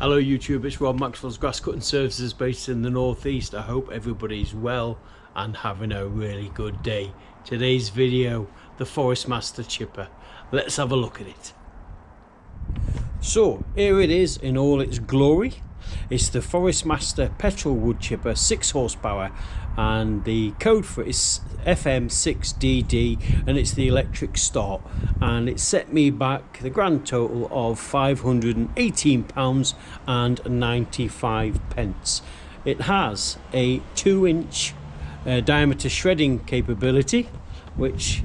Hello YouTube, it's Rob, Maxwells Grass Cutting Services based in the northeast. I hope everybody's well and having a really good day. Today's video, the Forest Master chipper. Let's have a look at it. So here it is in all its glory. It's the Forest Master Petrol wood chipper, 6 horsepower, and the code for it is FM6DD, and it's the electric start, and it set me back the grand total of £518.95. It has a 2-inch diameter shredding capability, which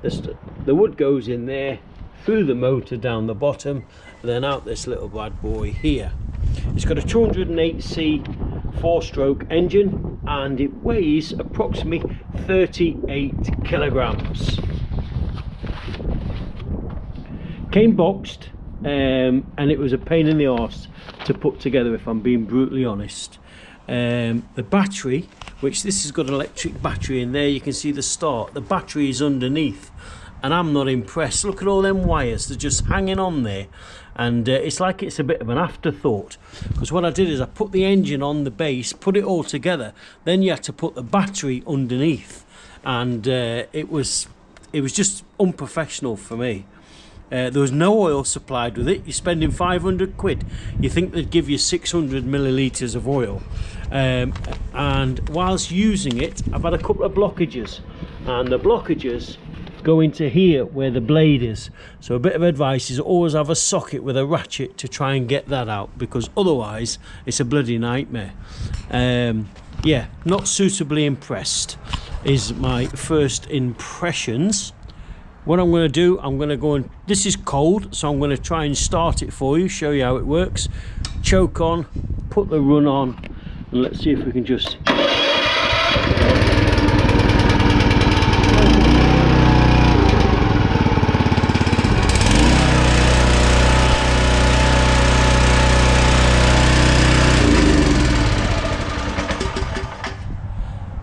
the wood goes in there through the motor down the bottom and then out this little bad boy here. It's got a 208c 4-stroke engine and it weighs approximately 38 kilograms. Came boxed and it was a pain in the arse to put together, if I'm being brutally honest. The battery, which this has got an electric battery in there, you can see the start. The battery is underneath and I'm not impressed. Look at all them wires, they're just hanging on there, and it's like it's a bit of an afterthought, because what I did is I put the engine on the base, put it all together, then you had to put the battery underneath, and it was just unprofessional for me. There was no oil supplied with it. You're spending 500 quid. You think they'd give you 600 millilitres of oil. And whilst using it, I've had a couple of blockages, and the blockages go into here where the blade is. So a bit of advice is always have a socket with a ratchet to try and get that out, because otherwise it's a bloody nightmare. Yeah, not suitably impressed is my first impressions. What I'm going to do, I'm going to go and, this is cold, so I'm going to try and start it for you, show you how it works. Choke on, put the run on, and let's see if we can just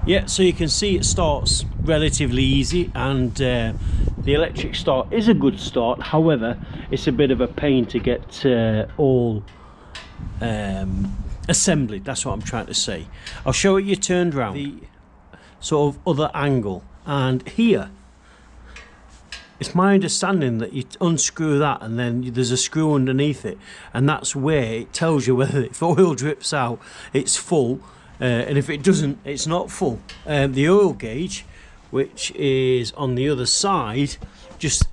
yeah, so you can see it starts relatively easy, and the electric start is a good start. However, it's a bit of a pain to get all assembled. That's what I'm trying to say. I'll show it you turned round, the sort of other angle, and here it's my understanding that you unscrew that and then there's a screw underneath it, and that's where it tells you whether if oil drips out it's full, and if it doesn't, it's not full. The oil gauge, which is on the other side,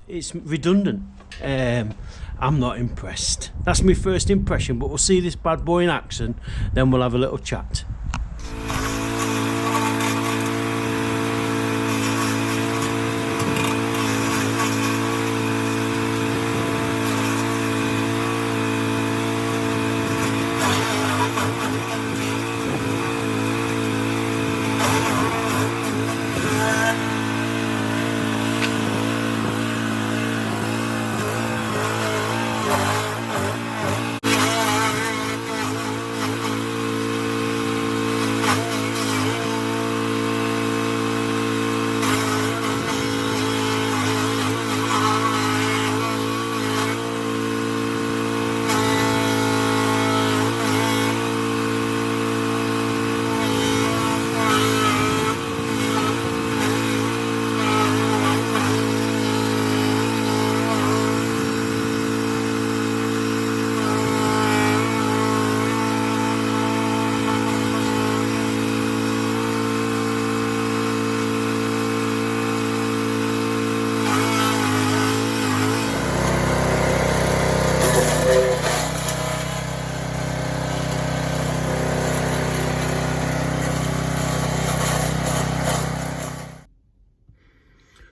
it's redundant. I'm not impressed. That's my first impression, but we'll see this bad boy in action, then we'll have a little chat.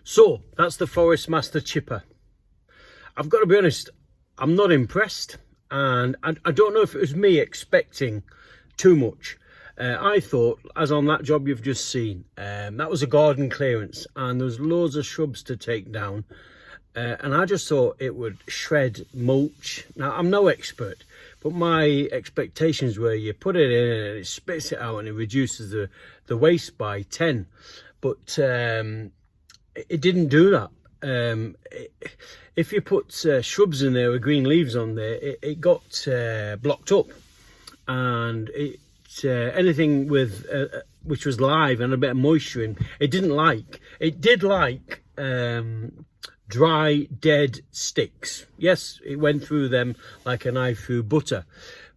So that's the Forest Master chipper. I've got to be honest, I'm not impressed, and I don't know if it was me expecting too much. I thought, as on that job you've just seen, that was a garden clearance and there was loads of shrubs to take down, and I just thought it would shred mulch. Now, I'm no expert, but my expectations were you put it in and it spits it out and it reduces the waste by 10, but it didn't do that. if you put shrubs in there with green leaves on there, it got blocked up, and anything with which was live and a bit of moisture in, it didn't like. It did like dry, dead sticks. Yes, it went through them like a knife through butter.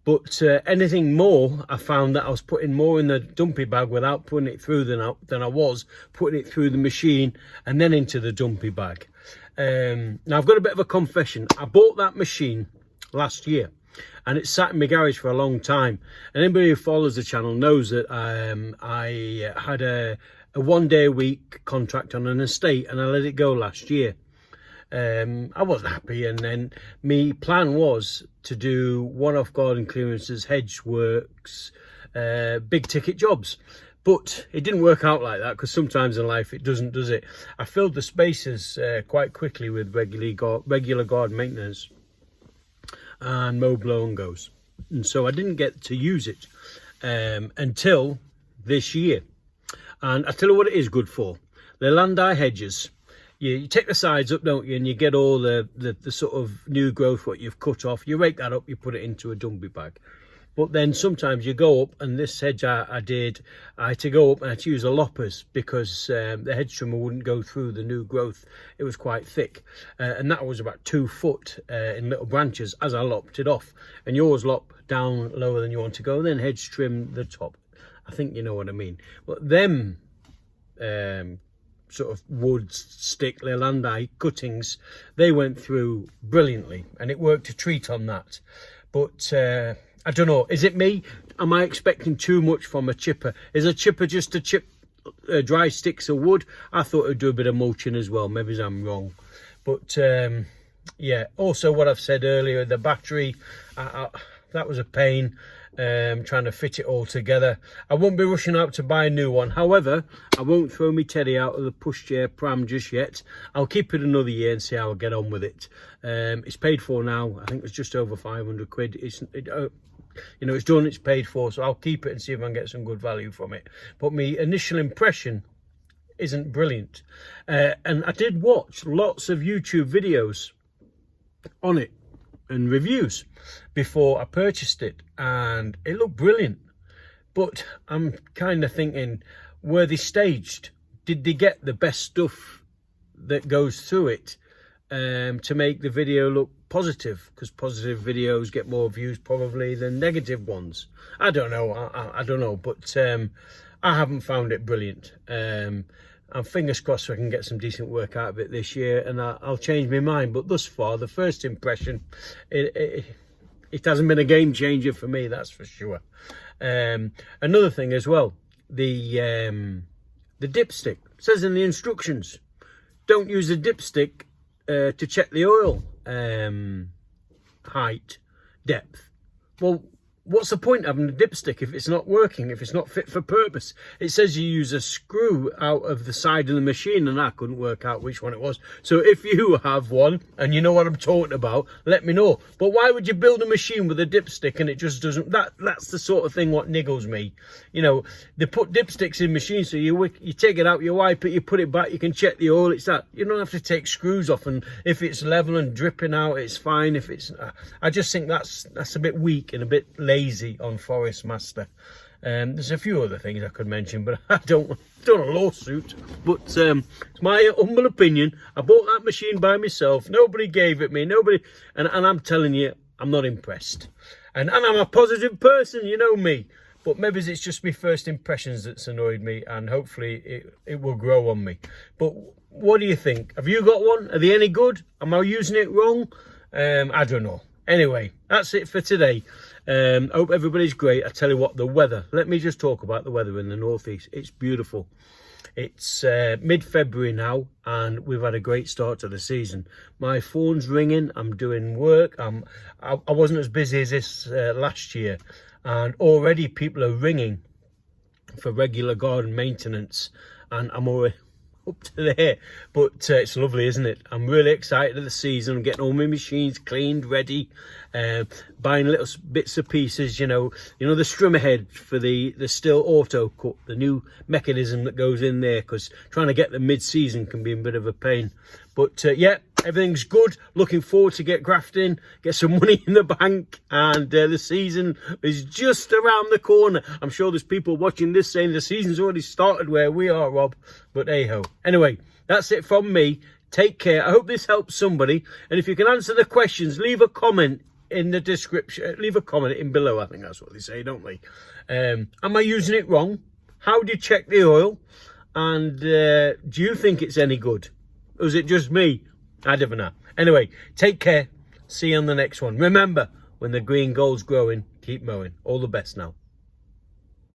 But anything more, I found that I was putting more in the dumpy bag without putting it through than I was putting it through the machine and then into the dumpy bag. Now, I've got a bit of a confession. I bought that machine last year, and it sat in my garage for a long time. And anybody who follows the channel knows that I had a 1 day a week contract on an estate, and I let it go last year. I wasn't happy, and then my plan was to do one-off garden clearances, hedge works, big ticket jobs. But it didn't work out like that, because sometimes in life it doesn't, does it? I filled the spaces quite quickly with regular garden maintenance and mow, blow and goes. And so I didn't get to use it until this year. And I tell you what it is good for. The land-eye hedges. You take the sides up, don't you, and you get all the sort of new growth what you've cut off. You rake that up, you put it into a dumpy bag. But then sometimes you go up, and this hedge I had to go up and I had to use a loppers, because the hedge trimmer wouldn't go through the new growth. It was quite thick, and that was about 2 foot in little branches as I lopped it off. And yours lop down lower than you want to go, and then hedge trim the top. I think you know what I mean. But them sort of wood, stick, land-eye cuttings, they went through brilliantly, and it worked a treat on that. But I don't know, is it me? Am I expecting too much from a chipper? Is a chipper just to chip dry sticks of wood? I thought it would do a bit of mulching as well. Maybe I'm wrong. But yeah, also what I've said earlier, the battery, that was a pain. Trying to fit it all together. I won't be rushing out to buy a new one. However, I won't throw me teddy out of the pushchair pram just yet. I'll keep it another year and see how I get on with it. It's paid for now. I think it's just over 500 quid. You know, it's done, it's paid for, so I'll keep it and see if I can get some good value from it. But my initial impression isn't brilliant. And I did watch lots of YouTube videos on it and reviews before I purchased it, and it looked brilliant. But I'm kind of thinking, were they staged? Did they get the best stuff that goes through it to make the video look positive? Because positive videos get more views probably than negative ones. I don't know. I don't know, but I haven't found it brilliant. And fingers crossed I can get some decent work out of it this year, and I'll change my mind. But thus far, the first impression, it hasn't been a game changer for me, that's for sure. Another thing as well, the dipstick. It says in the instructions, don't use the dipstick to check the oil height, depth. Well, what's the point of having a dipstick if it's not working, if it's not fit for purpose? It says you use a screw out of the side of the machine, and I couldn't work out which one it was. So if you have one and you know what I'm talking about, let me know. But why would you build a machine with a dipstick and it just doesn't? That's the sort of thing what niggles me. You know, they put dipsticks in machines, so you take it out, you wipe it, you put it back, you can check the oil. It's that you don't have to take screws off, and if it's level and dripping out, it's fine. If it's, I just think that's a bit weak and a bit lazy on Forest Master. There's a few other things I could mention, but I don't want a lawsuit. But it's my humble opinion. I bought that machine by myself. Nobody gave it me. Nobody, and I'm telling you, I'm not impressed. And I'm a positive person, you know me. But maybe it's just my first impressions that's annoyed me, and hopefully it will grow on me. But what do you think? Have you got one? Are they any good? Am I using it wrong? I don't know. Anyway, that's it for today. Hope everybody's great. I tell you what, the weather. Let me just talk about the weather in the northeast. It's beautiful. It's mid-February now, and we've had a great start to the season. My phone's ringing. I'm doing work. I wasn't as busy as this last year, and already people are ringing for regular garden maintenance, and I'm already up to there. But it's lovely, isn't it? I'm really excited of the season. I'm getting all my machines cleaned, ready, buying little bits of pieces, you know the strimmer head for the still auto cut, the new mechanism that goes in there, because trying to get the mid-season can be a bit of a pain. But yeah, everything's good. Looking forward to get grafting, get some money in the bank, and the season is just around the corner. I'm sure there's people watching this saying the season's already started where we are, Rob. But hey ho. Anyway, that's it from me. Take care. I hope this helps somebody. And if you can answer the questions, leave a comment in the description. Leave a comment in below. I think that's what they say, don't they? Am I using it wrong? How do you check the oil? And do you think it's any good? Or is it just me? I don't know. Anyway, take care. See you on the next one. Remember, when the green gold's growing, keep mowing. All the best now.